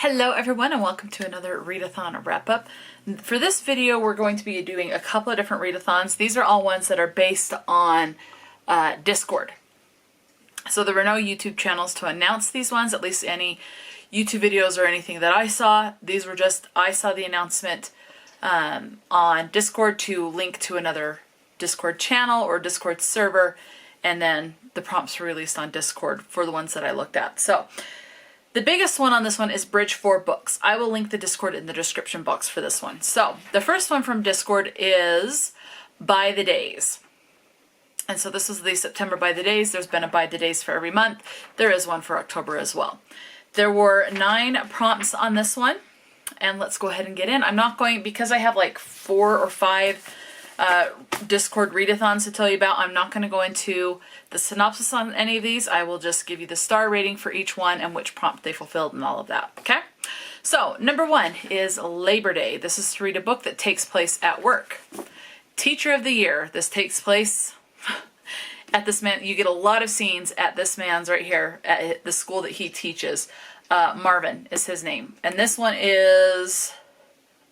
Hello everyone and welcome to another readathon wrap-up. For this video we're going to be doing a couple of different readathons. These are all ones that are based on Discord. So there were no YouTube channels to announce these ones, at least any YouTube videos or anything that I saw. These were just, I saw the announcement on Discord to link to another Discord channel or Discord server, and then the prompts were released on Discord for the ones that I looked at. So the biggest one on this one is Bridge 4 Books. I will link the Discord in the description box for this one. So the first one from Discord is By the Days. And so this is the September By the Days. There's been a By the Days for every month. There is one for October as well. There were 9 prompts on this one. And let's go ahead and get in. I'm not going, because I have like 4 or 5 Discord readathons to tell you about, I'm not going to go into the synopsis on any of these. I will just give you the star rating for each one and which prompt they fulfilled and all of that. Okay? So, number 1 is Labor Day. This is to read a book that takes place at work. Teacher of the Year. This takes place at this man. You get a lot of scenes at this man's right here at the school that he teaches. Marvin is his name. And this one is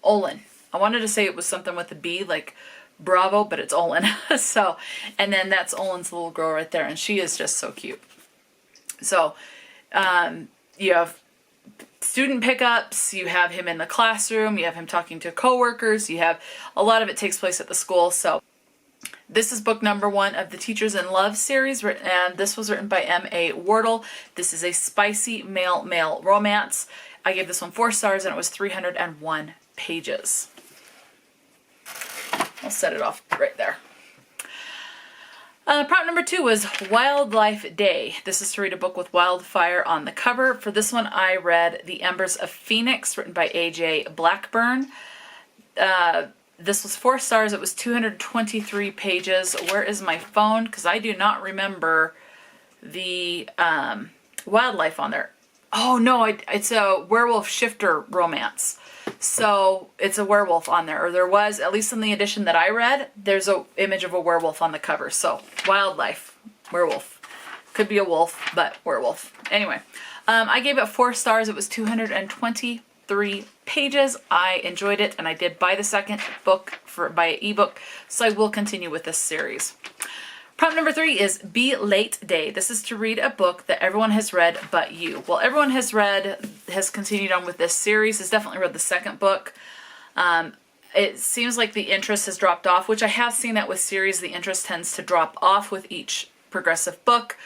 Olin. I wanted to say it was something with a B, like Bravo, but it's Olin. So, and then that's Olin's little girl right there, and she is just so cute. So, you have student pickups, you have him in the classroom, you have him talking to coworkers, you have a lot of it takes place at the school. So, this is book number 1 of the Teachers in Love series, and this was written by M.A. Wardle. This is a spicy male-male romance. I gave this one 4 stars, and it was 301 pages. I'll set it off right there. Prompt number 2 was Wildlife Day. This is to read a book with wildfire on the cover. For this one, I read The Embers of Phoenix, written by A.J. Blackburn. This was 4 stars. It was 223 pages. Where is my phone? Because I do not remember the wildlife on there. Oh, no, it's a werewolf shifter romance. So it's a werewolf on there, or there was, at least in the edition that I read, there's an image of a werewolf on the cover. So wildlife, werewolf. Could be a wolf, but werewolf. Anyway, I gave it 4 stars. It was 223 pages. I enjoyed it, and I did buy the second book by ebook, so I will continue with this series. Prompt number 3 is Be Late Day. This is to read a book that everyone has read but you. Well, everyone has continued on with this series, has definitely read the second book. It seems like the interest has dropped off, which I have seen that with series. The interest tends to drop off with each progressive book.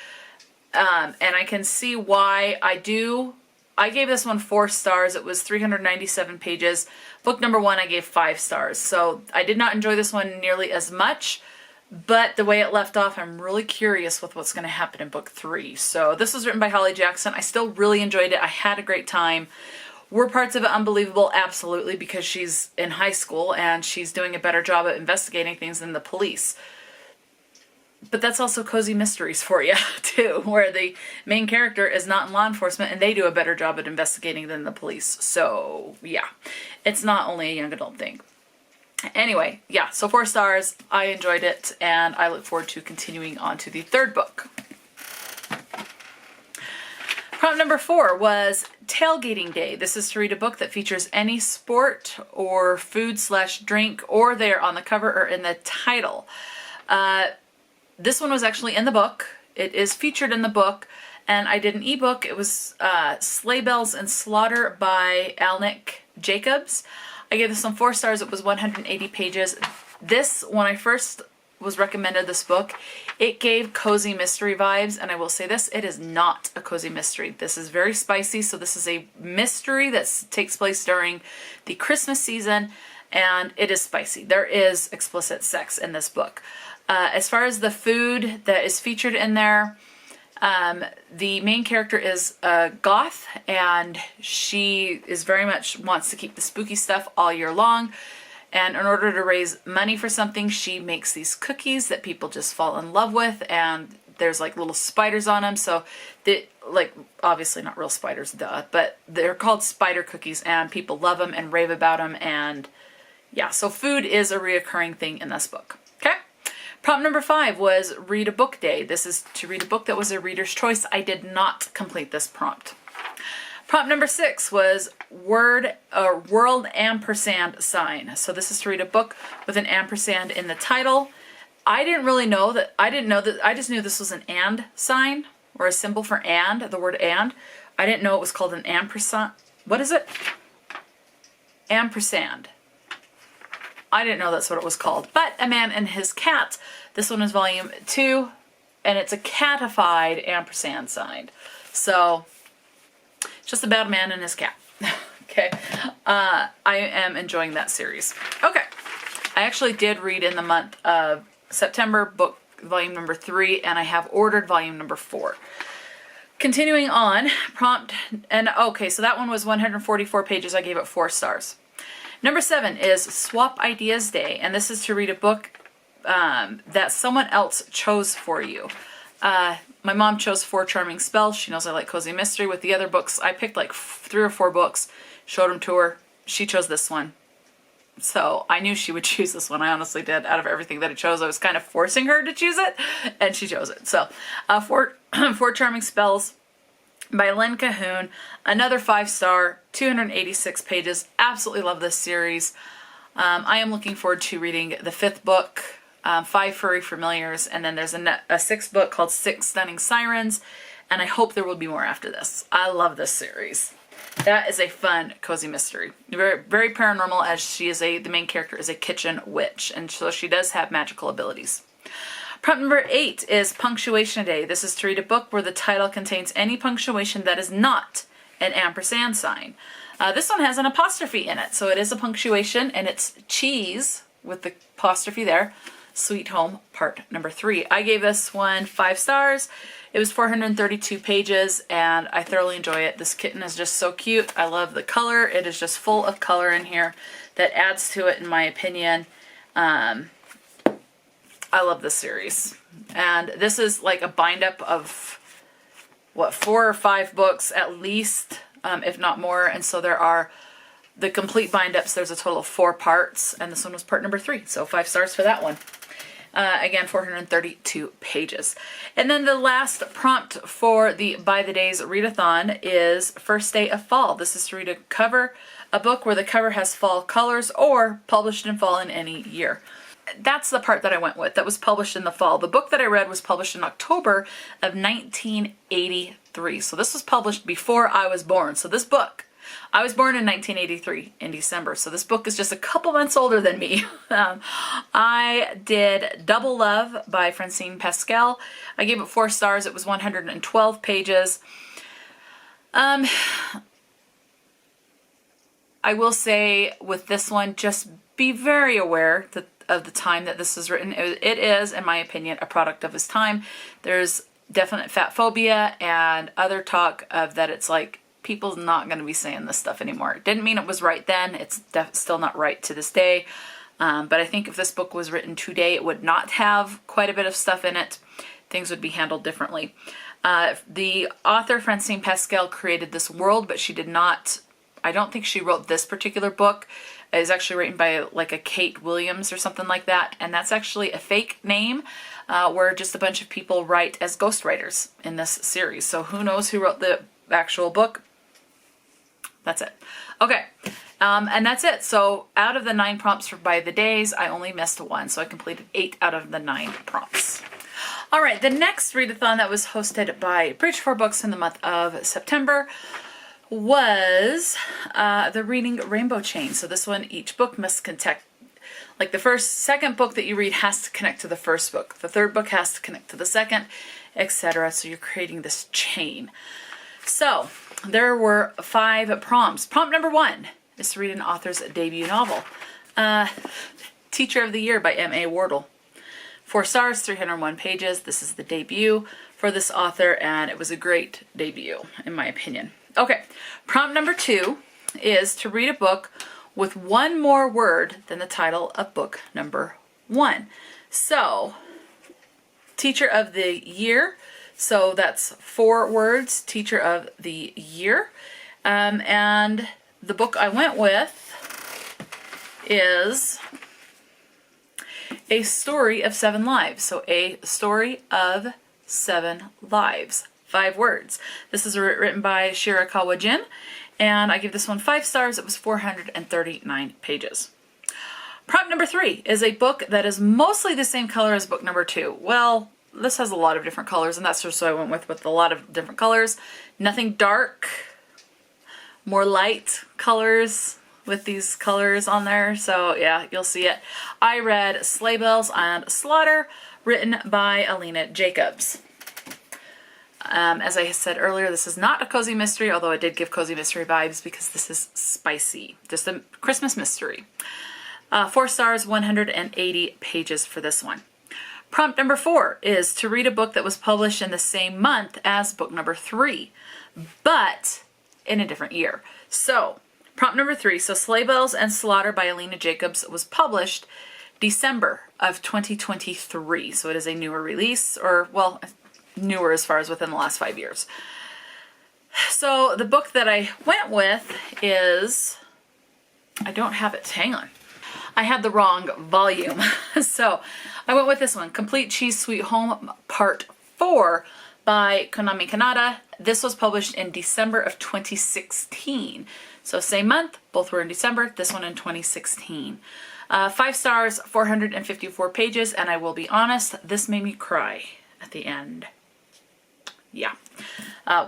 And I can see why. I gave this one 4 stars. It was 397 pages. Book number 1, I gave 5 stars. So I did not enjoy this one nearly as much. But the way it left off, I'm really curious with what's going to happen in book 3. So this was written by Holly Jackson. I still really enjoyed it. I had a great time. Were parts of it unbelievable? Absolutely, because she's in high school and she's doing a better job at investigating things than the police. But that's also cozy mysteries for you, too, where the main character is not in law enforcement and they do a better job at investigating than the police. So, yeah, it's not only a young adult thing. Anyway, yeah, so 4 stars. I enjoyed it, and I look forward to continuing on to the 3rd book. Prompt number 4 was Tailgating Day. This is to read a book that features any sport or food/drink, or they're on the cover or in the title. This one was actually in the book. It is featured in the book, and I did an ebook. It was Sleigh Bells and Slaughter by Alnick Jacobs. I gave this one 4 stars. It was 180 pages. This, when I first was recommended this book, it gave cozy mystery vibes, and I will say this, it is not a cozy mystery. This is very spicy, so this is a mystery that takes place during the Christmas season, and it is spicy. There is explicit sex in this book. As far as the food that is featured in there, the main character is a goth, and she is very much wants to keep the spooky stuff all year long. And in order to raise money for something, she makes these cookies that people just fall in love with, and there's like little spiders on them. So they, like, obviously not real spiders, duh, but they're called spider cookies, and people love them and rave about them. And yeah, so food is a reoccurring thing in this book. Okay. Prompt number 5 was Read a Book Day. This is to read a book that was a reader's choice. I did not complete this prompt. Prompt number 6 was world ampersand sign. So this is to read a book with an ampersand in the title. I didn't know that. I just knew this was an and sign, or a symbol for and, the word and. I didn't know it was called an ampersand. What is it? Ampersand. I didn't know that's what it was called. But A Man and His Cat. This one is volume 2, and it's a catified ampersand sign. So, just about a man and his cat. Okay. I am enjoying that series. Okay. I actually did read in the month of September book volume number 3, and I have ordered volume number 4. Continuing on, okay, so that one was 144 pages. I gave it 4 stars. Number 7 is Swap Ideas Day, and this is to read a book that someone else chose for you. My mom chose 4 Charming Spells. She knows I like cozy mystery. With the other books, I picked like 3 or 4 books, showed them to her. She chose this one. So I knew she would choose this one. I honestly did. Out of everything that I chose, I was kind of forcing her to choose it, and she chose it. So 4 Charming Spells by Lynn Cahoon. Another 5-star, 286 pages. Absolutely love this series. I am looking forward to reading the 5th book, 5 Furry Familiars, and then there's a 6th book called 6 Stunning Sirens, and I hope there will be more after this. I love this series. That is a fun, cozy mystery. Very, very paranormal, as she is the main character is a kitchen witch, and so she does have magical abilities. Prompt number 8 is Punctuation Day. This is to read a book where the title contains any punctuation that is not an ampersand sign. This one has an apostrophe in it, so it is a punctuation, and it's cheese with the apostrophe there. Sweet Home, part number 3. I gave this one 5 stars. It was 432 pages, and I thoroughly enjoy it. This kitten is just so cute. I love the color. It is just full of color in here that adds to it, in my opinion. I love this series. And this is like a bind-up of, 4 or 5 books at least, if not more. And so there are the complete bind-ups. There's a total of 4 parts, and this one was part number 3. So 5 stars for that one. Again, 432 pages. And then the last prompt for the By the Days readathon is First Day of Fall. This is to read a book where the cover has fall colors or published in fall in any year. That's the part that I went with. That was published in the fall. The book that I read was published in October of 1983. So this was published before I was born. So this book, I was born in 1983 in December, so this book is just a couple months older than me. I did Double Love by Francine Pascal. I gave it 4 stars. It was 112 pages. I will say with this one, just be very aware of the time that this was written. It is, in my opinion, a product of his time. There's definite fat phobia and other talk of that it's like, people's not going to be saying this stuff anymore. It didn't mean it was right then. It's still not right to this day. But I think if this book was written today, it would not have quite a bit of stuff in it. Things would be handled differently. The author, Francine Pascal, created this world, but she did not, I don't think she wrote this particular book. It is actually written by like a Kate Williams or something like that. And that's actually a fake name where just a bunch of people write as ghostwriters in this series. So who knows who wrote the actual book? That's it. Okay, and that's it. So out of the 9 prompts for By the Days, I only missed 1. So I completed 8 out of the 9 prompts. All right, the next readathon that was hosted by Preach 4 Books in the month of September was the Reading Rainbow Chain. So this one, each book must connect, like the second book that you read has to connect to the first book. The third book has to connect to the second, etc. So you're creating this chain. So there were 5 prompts. Prompt number 1 is to read an author's debut novel. Teacher of the Year by M.A. Wardle. 4 stars, 301 pages. This is the debut for this author, and it was a great debut, in my opinion. Okay, prompt number 2 is to read a book with 1 more word than the title of book number 1. So, Teacher of the Year. So that's 4 words, Teacher of the Year. And the book I went with is A Story of 7 Lives. So A Story of 7 Lives. 5 words. This is written by Shirakawa Jin, and I give this one 5 stars. It was 439 pages. Prompt number 3 is a book that is mostly the same color as book number 2. Well, this has a lot of different colors, and that's just what I went with a lot of different colors. Nothing dark, more light colors with these colors on there. So yeah, you'll see it. I read Sleigh Bells and Slaughter, written by Alina Jacobs. As I said earlier, this is not a cozy mystery, although it did give cozy mystery vibes because this is spicy. Just a Christmas mystery. 4 stars, 180 pages for this one. Prompt number 4 is to read a book that was published in the same month as book number 3, but in a different year. So, prompt number 3, so Sleigh Bells and Slaughter by Alina Jacobs was published December of 2023. So it is a newer release, or, well, newer as far as within the last 5 years. So the book that I went with is, I don't have it, hang on. I had the wrong volume. So I went with this one, Complete Cheese Sweet Home Part 4 by Konami Kanada. This was published in December of 2016. So same month, both were in December, this one in 2016. 5 stars, 454 pages, and I will be honest, this made me cry at the end. Yeah,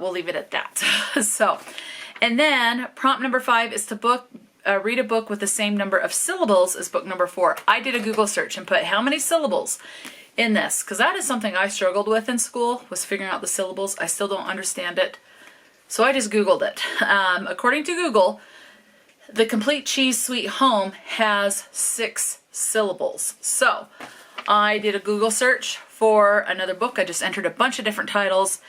we'll leave it at that. So, and then prompt number 5 is to read a book with the same number of syllables as book number 4. I did a Google search and put how many syllables in this, because that is something I struggled with in school, was figuring out the syllables. I still don't understand it. So I just Googled it. According to Google, the Complete Cheese Sweet Home has 6 syllables. So I did a Google search for another book. I just entered a bunch of different titles.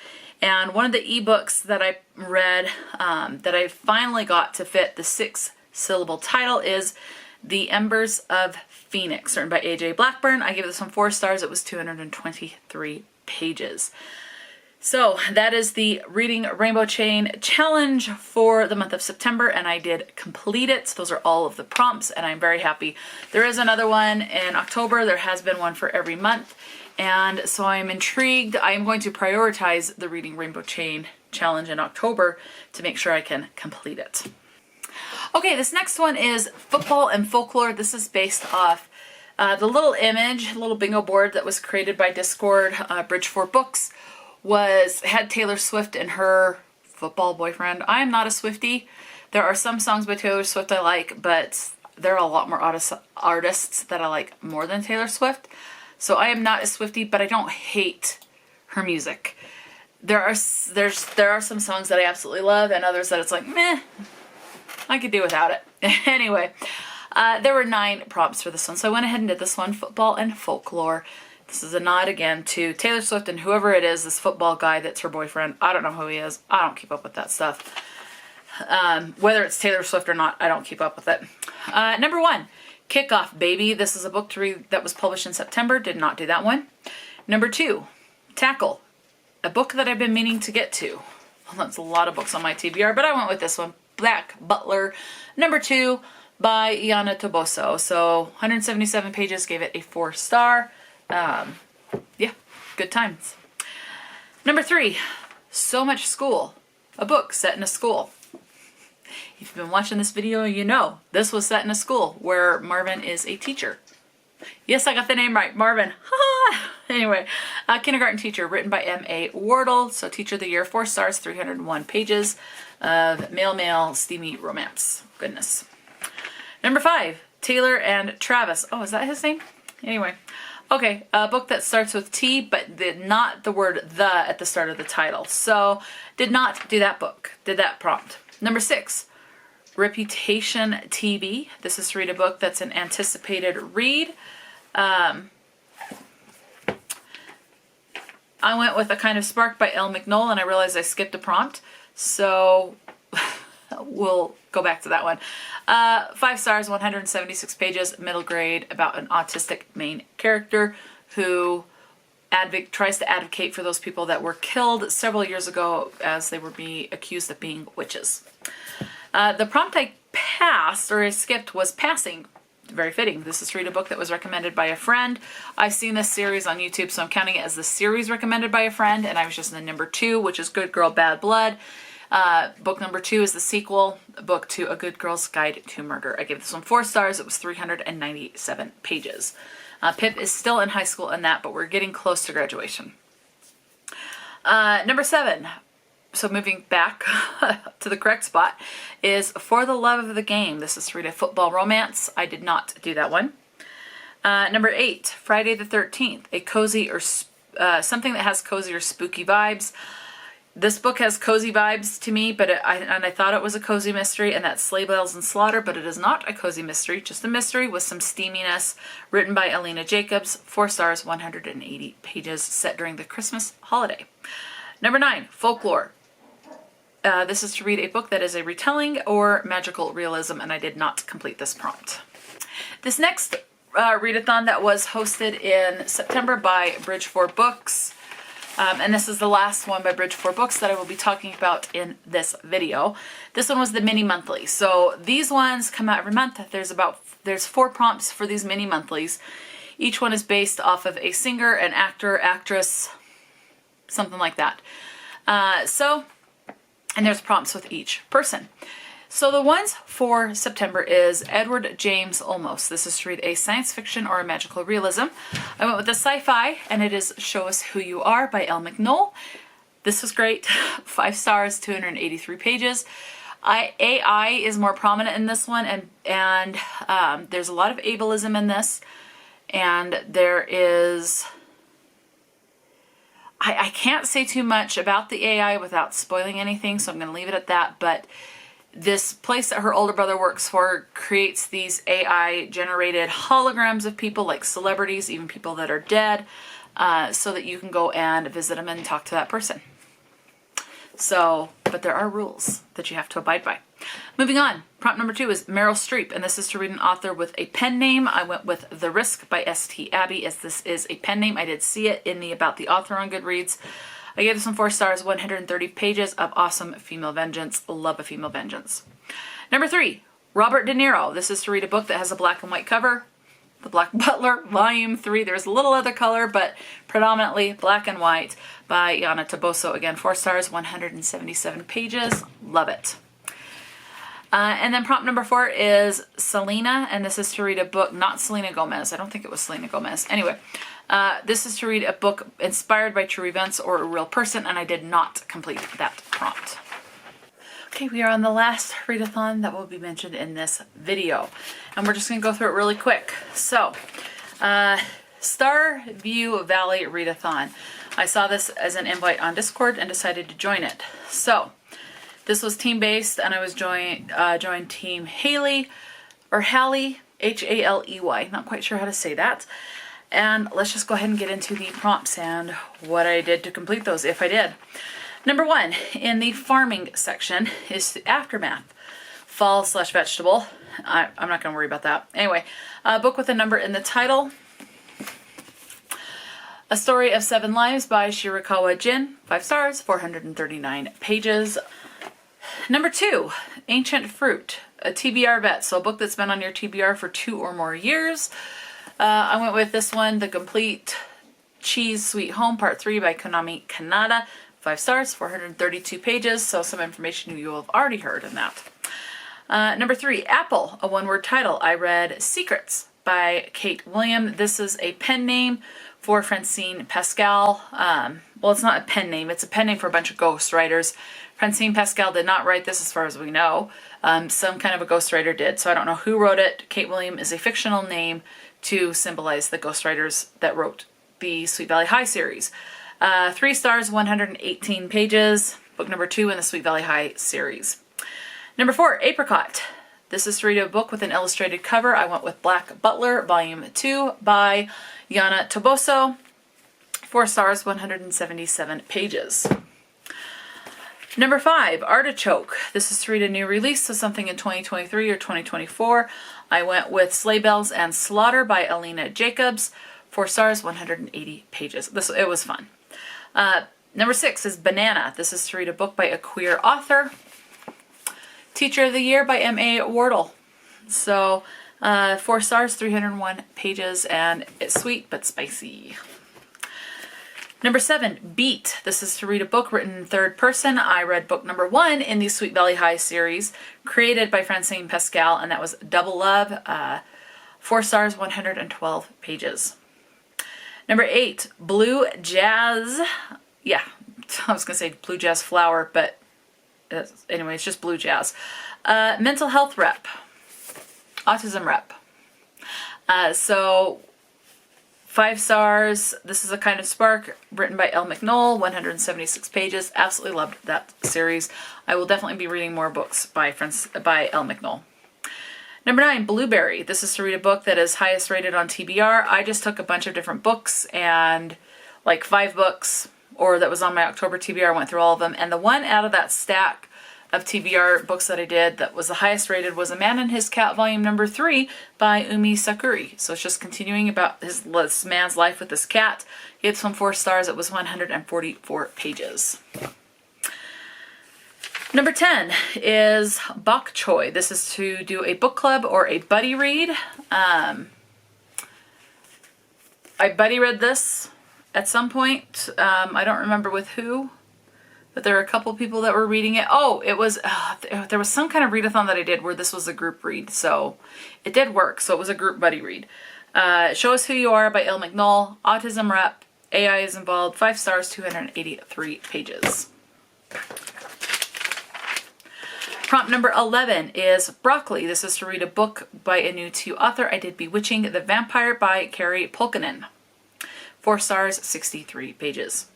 And one of the ebooks that I read that I finally got to fit the 6-syllable title is The Embers of Phoenix, written by A.J. Blackburn. I gave this one 4 stars. It was 223 pages. So that is the Reading Rainbow Chain challenge for the month of September, and I did complete it. So those are all of the prompts, and I'm very happy. There is another one in October. There has been one for every month, and so I'm intrigued. I am going to prioritize the Reading Rainbow Chain challenge in October to make sure I can complete it. Okay, this next one is Football and Folklore. This is based off the little image, little bingo board that was created by Discord. Bridgefort Books had Taylor Swift and her football boyfriend. I am not a Swiftie. There are some songs by Taylor Swift I like, but there are a lot more artists that I like more than Taylor Swift. So I am not a Swiftie, but I don't hate her music. There are some songs that I absolutely love, and others that it's like, meh, I could do without it. Anyway, there were 9 prompts for this one, so I went ahead and did this one, Football and Folklore. This is a nod again to Taylor Swift and whoever it is, this football guy that's her boyfriend. I don't know who he is. I don't keep up with that stuff. Whether it's Taylor Swift or not, I don't keep up with it. Number 1, Kickoff Baby. This is a book to read that was published in September. Did not do that one. Number 2, Tackle. A book that I've been meaning to get to. Well, that's a lot of books on my TBR, but I went with this one. Black Butler. Number 2 by Iana Toboso. So 177 pages, gave it a 4 star. Yeah, good times. Number 3, So Much School, a book set in a school. If you've been watching this video, you know this was set in a school where Marvin is a teacher. Yes, I got the name right, Marvin. Anyway, Kindergarten Teacher, written by M.A. Wardle. So Teacher of the Year, 4 stars, 301 pages of male, steamy romance. Goodness. Number 5, Taylor and Travis. Oh, is that his name? Anyway. Okay, a book that starts with T, but not the word the at the start of the title. So, did not do that book. Did that prompt. Number 6, Reputation TB. This is to read a book that's an anticipated read. I went with A Kind of Spark by Elle McNoll, and I realized I skipped a prompt. So, we'll go back to that one. 5 stars, 176 pages, middle grade, about an autistic main character who tries to advocate for those people that were killed several years ago as they were being accused of being witches. The prompt I passed, or I skipped, was Passing, very fitting. This is to read a book that was recommended by a friend. I've seen this series on YouTube, so I'm counting it as the series recommended by a friend, and I was just in the number 2, which is Good Girl, Bad Blood. Book number 2 is the sequel book to A Good Girl's Guide to Murder. I gave this one 4 stars. It was 397 pages. Pip is still in high school in that, but we're getting close to graduation. Number 7, so moving back to the correct spot, is For the Love of the Game. This is to read a football romance. I did not do that one. Number 8, Friday the 13th, a cozy or something that has cozy or spooky vibes. This book has cozy vibes to me, but I thought it was a cozy mystery, and that's Sleigh Bells and Slaughter, but it is not a cozy mystery, just a mystery with some steaminess, written by Alina Jacobs, 4 stars, 180 pages, set during the Christmas holiday. Number 9, Folklore. This is to read a book that is a retelling or magical realism, and I did not complete this prompt. This next readathon that was hosted in September by Bridge 4 Books, and this is the last one by Bridge 4 Books that I will be talking about in this video. This one was the mini monthly. So these ones come out every month. There's 4 prompts for these mini monthlies. Each one is based off of a singer, an actor, actress, something like that. And there's prompts with each person. So the ones for September is Edward James Olmos. This is to read a science fiction or a magical realism. I went with the sci-fi, and it is Show Us Who You Are by Elle McNoll. This was great. 5 stars, 283 pages. AI is more prominent in this one, and there's a lot of ableism in this, and there is... I can't say too much about the AI without spoiling anything, so I'm going to leave it at that, but this place that her older brother works for creates these AI-generated holograms of people, like celebrities, even people that are dead, so that you can go and visit them and talk to that person. So, but there are rules that you have to abide by. Moving on, prompt number 2 is Meryl Streep, and this is to read an author with a pen name. I went with The Risk by S.T. Abbey, as this is a pen name. I did see it in the About the Author on Goodreads. I gave this one 4 stars, 130 pages of awesome female vengeance. Love a female vengeance. Number 3, Robert De Niro. This is to read a book that has a black and white cover. The Black Butler, Volume 3. There's a little other color, but predominantly black and white, by Yana Toboso. Again, 4 stars, 177 pages. Love it. And then prompt number 4 is Selena, and this is to read a book, not Selena Gomez. I don't think it was Selena Gomez. Anyway, this is to read a book inspired by true events or a real person, and I did not complete that prompt. Okay, we are on the last readathon that will be mentioned in this video, and we're just going to go through it really quick. So, Starview Valley Readathon. I saw this as an invite on Discord and decided to join it. So, this was team-based, and I was joined Team Haley, or Haley, H-A-L-E-Y. Not quite sure how to say that. And let's just go ahead and get into the prompts and what I did to complete those, if I did. Number 1, in the farming section, is the Aftermath. Fall/vegetable. I'm not going to worry about that. Anyway, a book with a number in the title. A Story of 7 Lives by Shirakawa Jin. 5 stars, 439 pages. Number 2, Ancient Fruit, a TBR vet, so a book that's been on your TBR for 2 or more years. I went with this one, The Complete Cheese Sweet Home, Part 3 by Konami Kanada. 5 stars, 432 pages, so some information you will have already heard in that. Number 3, Apple, a one-word title. I read Secrets by Kate William. This is a pen name for Francine Pascal. Well, it's not a pen name. It's a pen name for a bunch of ghostwriters. Francine Pascal did not write this as far as we know. Some kind of a ghostwriter did, so I don't know who wrote it. Kate William is a fictional name to symbolize the ghostwriters that wrote the Sweet Valley High series. 3 stars, 118 pages. Book number 2 in the Sweet Valley High series. Number 4, Apricot. This is to read a book with an illustrated cover. I went with Black Butler, Volume 2 by Yana Toboso. 4 stars, 177 pages. Number 5, Artichoke. This is to read a new release, so something in 2023 or 2024. I went with Sleigh Bells and Slaughter by Alina Jacobs. 4 stars, 180 pages. It was fun. Number 6 is Banana. This is to read a book by a queer author. Teacher of the Year by M.A. Wardle. So 4 stars, 301 pages, and it's sweet but spicy. Number 7, Beat. This is to read a book written in third person. I read book number 1 in the Sweet Valley High series, created by Francine Pascal, and that was Double Love. 4 stars, 112 pages. Number 8, Blue Jazz. Yeah, I was going to say Blue Jazz Flower, but anyway, it's just Blue Jazz. Mental health rep. Autism rep. So 5 stars. This is a Kind of Spark, written by Elle McNoll, 176 pages. Absolutely loved that series. I will definitely be reading more books by Elle McNoll. Number 9, Blueberry. This is to read a book that is highest rated on TBR. I just took a bunch of different books, and like 5 books, or that was on my October TBR, went through all of them. And the one out of that stack of TBR books that I did that was the highest rated was A Man and His Cat, volume number 3 by Umi Sakuri. So it's just continuing about this man's life with this cat. He had some 4 stars. It was 144 pages. Number 10 is Bok Choy. This is to do a book club or a buddy read. I buddy read this at some point. I don't remember with who, but there were a couple people that were reading it. Oh, it was, there was some kind of readathon that I did where this was a group read. So it did work. So it was a group buddy read. Show Us Who You Are by Elle McNoll. Autism rep. AI is involved. 5 stars, 283 pages. Prompt number 11 is Broccoli. This is to read a book by a new to author. I did Bewitching the Vampire by Carrie Pulkinen. 4 stars, 63 pages.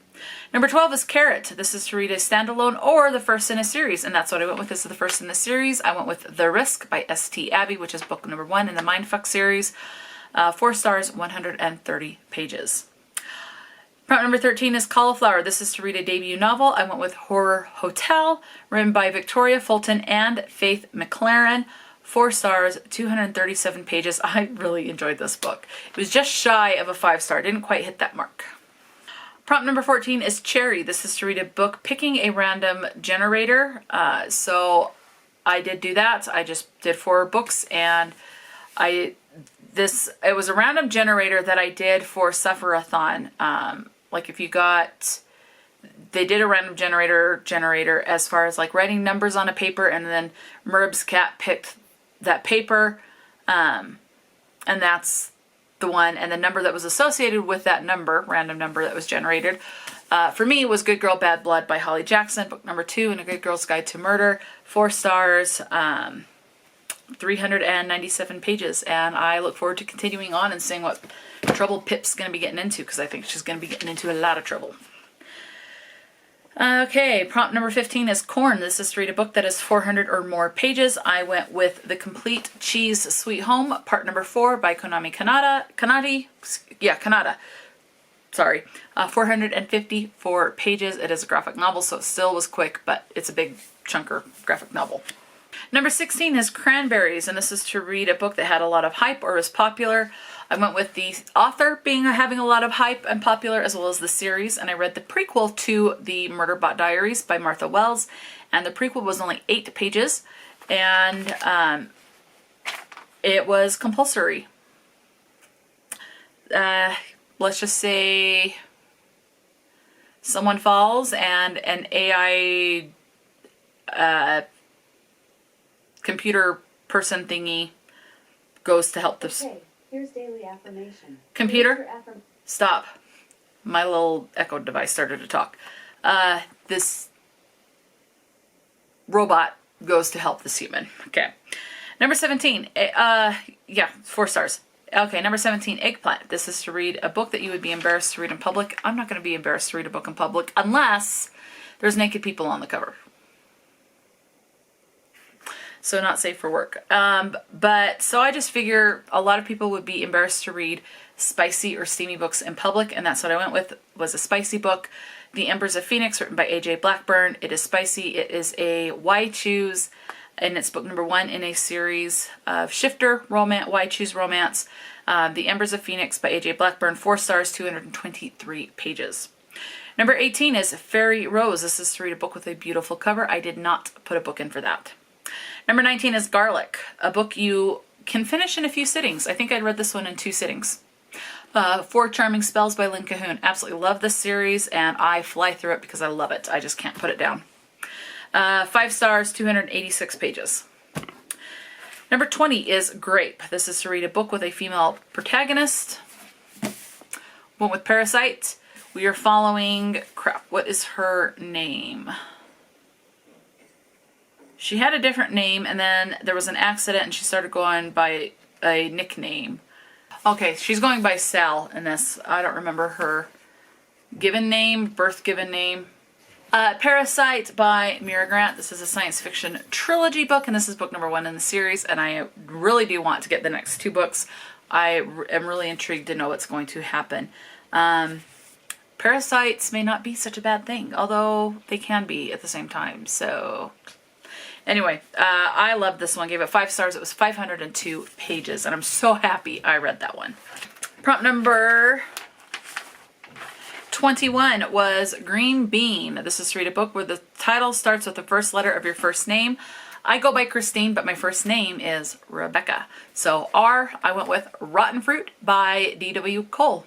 Number 12 is Carrot. This is to read a standalone or the first in a series, and that's what I went with. This is the first in the series. I went with The Risk by S.T. Abbey, which is book number 1 in the Mindfuck series. 4 stars, 130 pages. Prompt number 13 is Cauliflower. This is to read a debut novel. I went with Horror Hotel, written by Victoria Fulton and Faith McLaren. 4 stars, 237 pages. I really enjoyed this book. It was just shy of a 5-star. Didn't quite hit that mark. Prompt number 14 is Cherry. This is to read a book picking a random generator. So I did do that. I just did 4 books, and it was a random generator that I did for Suffer-a-thon. Like if you they did a random generator as far as like writing numbers on a paper, and then Merb's cat picked that paper, and that's the one, and the number that was associated with that number, random number that was generated, for me was Good Girl, Bad Blood by Holly Jackson, book number 2 in A Good Girl's Guide to Murder. 4 stars, 397 pages, and I look forward to continuing on and seeing what trouble Pip's going to be getting into, because I think she's going to be getting into a lot of trouble. Okay, prompt number 15 is Corn. This is to read a book that is 400 or more pages. I went with The Complete Cheese Sweet Home, part number 4 by Konami Kanada. Sorry, 454 pages. It is a graphic novel, so it still was quick, but it's a big chunker graphic novel. Number 16 is Cranberries, and this is to read a book that had a lot of hype or was popular. I went with the author having a lot of hype and popular, as well as the series, and I read the prequel to The Murderbot Diaries by Martha Wells, and the prequel was only 8 pages, and it was compulsory. Let's just say someone falls and an AI computer person thingy goes to help this. Okay, here's daily affirmation. Computer, stop. My little Echo device started to talk. This robot goes to help this human. Okay. Number 17. 4 stars. Okay, number 17, Eggplant. This is to read a book that you would be embarrassed to read in public. I'm not going to be embarrassed to read a book in public unless there's naked people on the cover. So not safe for work. So I just figure a lot of people would be embarrassed to read spicy or steamy books in public, and that's what I went with, was a spicy book. The Embers of Phoenix, written by A.J. Blackburn. It is spicy. It is a Why Choose, and it's book number 1 in a series of shifter romance, Why Choose romance. The Embers of Phoenix by A.J. Blackburn, 4 stars, 223 pages. Number 18 is Fairy Rose. This is to read a book with a beautiful cover. I did not put a book in for that. Number 19 is Garlic, a book you can finish in a few sittings. I think I read this one in 2 sittings. 4 Charming Spells by Lynn Cahoon. Absolutely love this series, and I fly through it because I love it. I just can't put it down. 5 stars, 286 pages. Number 20 is Grape. This is to read a book with a female protagonist. Went with Parasite. We are following, crap, what is her name? She had a different name, and then there was an accident, and she started going by a nickname. Okay, she's going by Sal in this. I don't remember her given name, birth given name. Parasite by Mira Grant. This is a science fiction trilogy book, and this is book number 1 in the series, and I really do want to get the next 2 books. I am really intrigued to know what's going to happen. Parasites may not be such a bad thing, although they can be at the same time. So anyway, I loved this one. Gave it 5 stars. It was 502 pages, and I'm so happy I read that one. Prompt number 21 was Green Bean. This is to read a book where the title starts with the first letter of your first name. I go by Christine, but my first name is Rebecca. So R, I went with Rotten Fruit by D.W. Cole.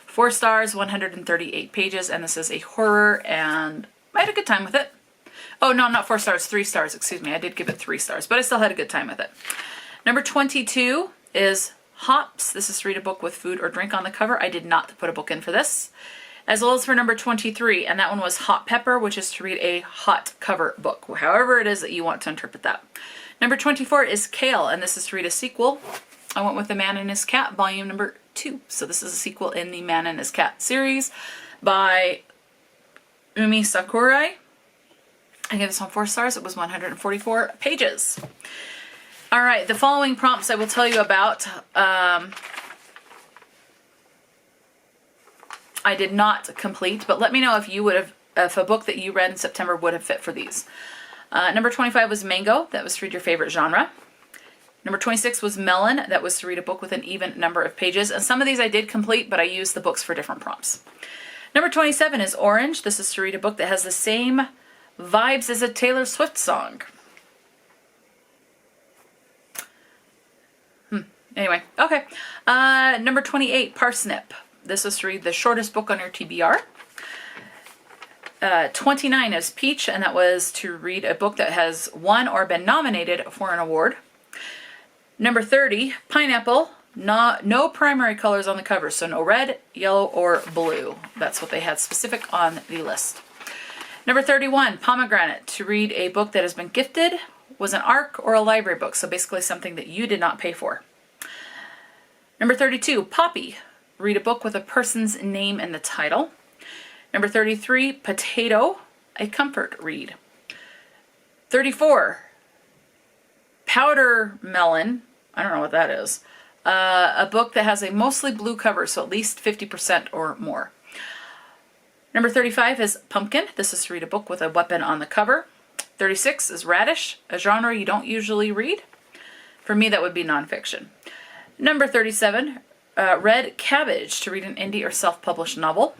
4 stars, 138 pages, and this is a horror, and I had a good time with it. Oh, no, not 4 stars, 3 stars, excuse me. I did give it 3 stars, but I still had a good time with it. Number 22 is Hops. This is to read a book with food or drink on the cover. I did not put a book in for this. As well as for number 23, and that one was Hot Pepper, which is to read a hot cover book, however it is that you want to interpret that. Number 24 is Kale, and this is to read a sequel. I went with The Man and His Cat, volume number 2. So this is a sequel in the Man and His Cat series by Umi Sakurai. I gave this one 4 stars. It was 144 pages. All right, the following prompts I will tell you about. I did not complete, but let me know if you would have, if a book that you read in September would have fit for these. Number 25 was Mango. That was to read your favorite genre. Number 26 was Melon. That was to read a book with an even number of pages. And some of these I did complete, but I used the books for different prompts. Number 27 is Orange. This is to read a book that has the same vibes as a Taylor Swift song. Anyway, okay. Number 28, Parsnip. This is to read the shortest book on your TBR. 29 is Peach, and that was to read a book that has won or been nominated for an award. Number 30, Pineapple. No primary colors on the cover, so no red, yellow, or blue. That's what they had specific on the list. Number 31, Pomegranate. To read a book that has been gifted, was an ARC or a library book, so basically something that you did not pay for. Number 32, Poppy. Read a book with a person's name in the title. Number 33, Potato, a comfort read. 34, Powder Melon. I don't know what that is. A book that has a mostly blue cover, so at least 50% or more. Number 35 is Pumpkin. This is to read a book with a weapon on the cover. 36 is Radish, a genre you don't usually read. For me, that would be nonfiction. Number 37, Red Cabbage, to read an indie or self-published novel.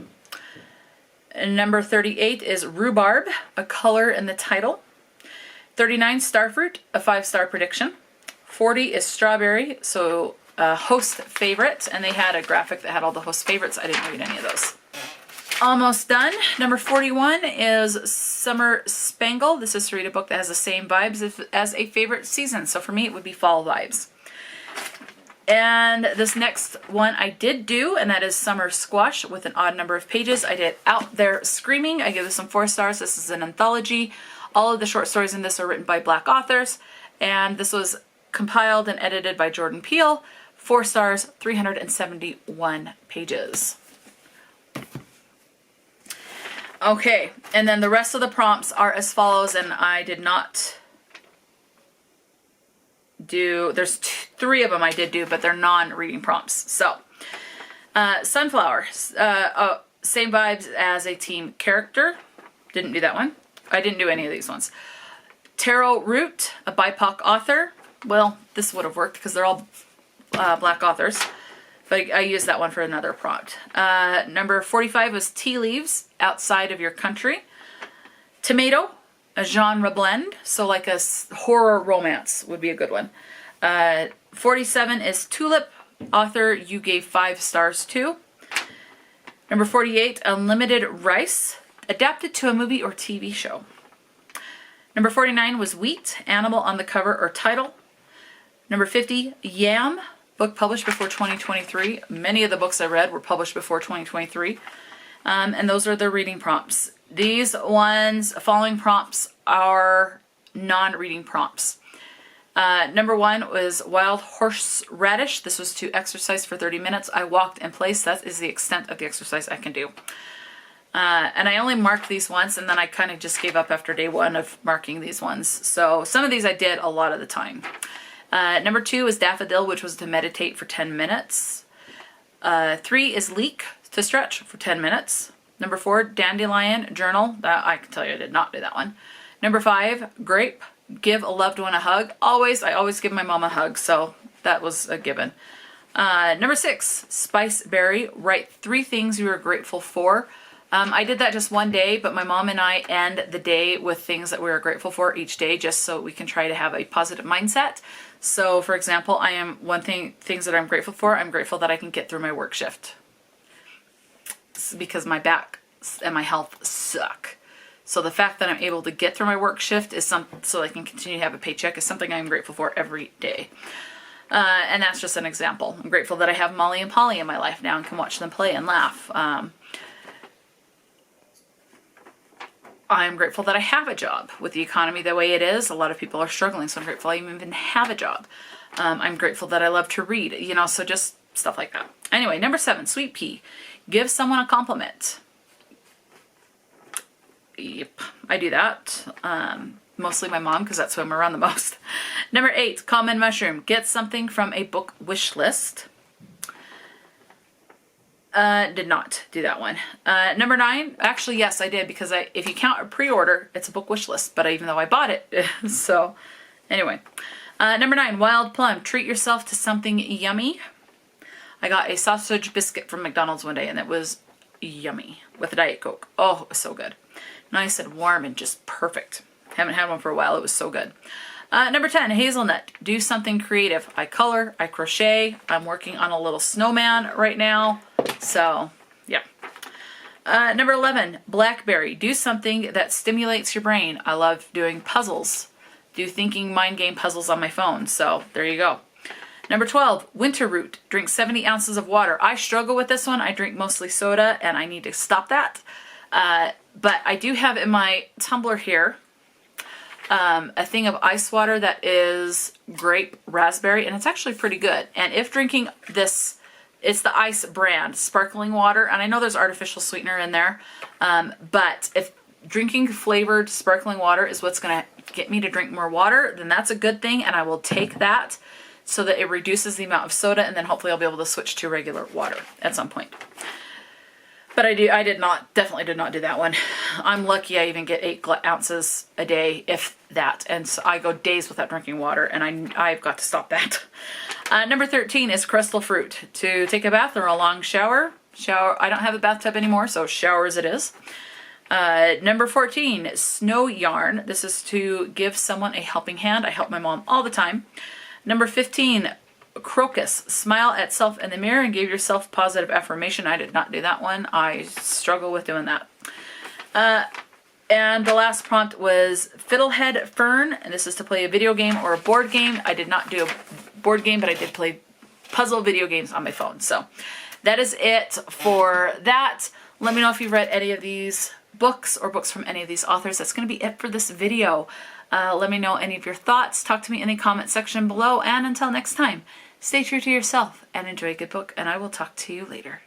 And number 38 is Rhubarb, a color in the title. 39, Starfruit, a 5-star prediction. 40 is Strawberry, so host favorite, and they had a graphic that had all the host favorites. I didn't read any of those. Almost done. Number 41 is Summer Spangle. This is to read a book that has the same vibes as a favorite season. So for me, it would be fall vibes. And this next one I did do, and that is Summer Squash with an odd number of pages. I did Out There Screaming. I give this some 4 stars. This is an anthology. All of the short stories in this are written by Black authors. And this was compiled and edited by Jordan Peele. 4 stars, 371 pages. Okay, and then the rest of the prompts are as follows, and I did not do, there's 3 of them I did do, but they're non-reading prompts. So, Sunflower, same vibes as a team character. Didn't do that one. I didn't do any of these ones. Taro Root, a BIPOC author. Well, this would have worked because they're all Black authors. But I used that one for another prompt. Number 45 was Tea Leaves, Outside of Your Country. Tomato, a genre blend. So like a horror romance would be a good one. 47 is Tulip. Author you gave 5 stars to. Number 48, Unlimited Rice. Adapted to a movie or TV show. Number 49 was Wheat. Animal on the cover or title. Number 50, Yam. Book published before 2023. Many of the books I read were published before 2023. And those are the reading prompts. These ones, following prompts, are non-reading prompts. Number 1 was Wild Horseradish. This was to exercise for 30 minutes. I walked in place. That is the extent of the exercise I can do. And I only marked these once, and then I kind of just gave up after day 1 of marking these ones. So some of these I did a lot of the time. Number 2 is Daffodil, which was to meditate for 10 minutes. 3 is Leek, to stretch for 10 minutes. Number 4, Dandelion Journal. That I can tell you I did not do that one. Number 5, Grape. Give a loved one a hug. I always give my mom a hug, so that was a given. Number 6, Spice Berry. Write 3 things you are grateful for. I did that just one day, but my mom and I end the day with things that we are grateful for each day, just so we can try to have a positive mindset. So, for example, things that I'm grateful for. I'm grateful that I can get through my work shift, because my back and my health suck. So the fact that I'm able to get through my work shift so I can continue to have a paycheck is something I'm grateful for every day. And that's just an example. I'm grateful that I have Molly and Polly in my life now and can watch them play and laugh. I'm grateful that I have a job. With the economy the way it is, a lot of people are struggling, so I'm grateful I even have a job. I'm grateful that I love to read, so just stuff like that. Anyway, number 7, Sweet Pea. Give someone a compliment. Yep, I do that. Mostly my mom, because that's who I'm around the most. Number 8, Common Mushroom. Get something from a book wish list. Did not do that one. Number 9, actually, yes, I did, because if you count a pre-order, it's a book wish list, but even though I bought it. So, anyway. Number 9, Wild Plum. Treat yourself to something yummy. I got a sausage biscuit from McDonald's one day, and it was yummy with a Diet Coke. Oh, it was so good. Nice and warm and just perfect. Haven't had one for a while. It was so good. Number 10, Hazelnut. Do something creative. I color, I crochet. I'm working on a little snowman right now. So, yeah. Number 11, Blackberry. Do something that stimulates your brain. I love doing puzzles. Do thinking mind game puzzles on my phone. So, there you go. Number 12, Winter Root. Drink 70 ounces of water. I struggle with this one. I drink mostly soda, and I need to stop that. But I do have in my tumbler here a thing of ice water that is grape raspberry, and it's actually pretty good. And if drinking this, it's the Ice brand sparkling water, and I know there's artificial sweetener in there, but if drinking flavored sparkling water is what's going to get me to drink more water, then that's a good thing, and I will take that so that it reduces the amount of soda, and then hopefully I'll be able to switch to regular water at some point. But I definitely did not do that one. I'm lucky I even get 8 ounces a day, if that. And so I go days without drinking water, and I've got to stop that. Number 13 is Crystal Fruit. To take a bath or a long shower. I don't have a bathtub anymore, so shower as it is. Number 14, Snow Yarn. This is to give someone a helping hand. I help my mom all the time. Number 15, Crocus. Smile at self in the mirror and give yourself positive affirmation. I did not do that one. I struggle with doing that. And the last prompt was Fiddlehead Fern, and this is to play a video game or a board game. I did not do a board game, but I did play puzzle video games on my phone. So that is it for that. Let me know if you've read any of these books or books from any of these authors. That's going to be it for this video. Let me know any of your thoughts. Talk to me in the comment section below. And until next time, stay true to yourself and enjoy a good book. And I will talk to you later.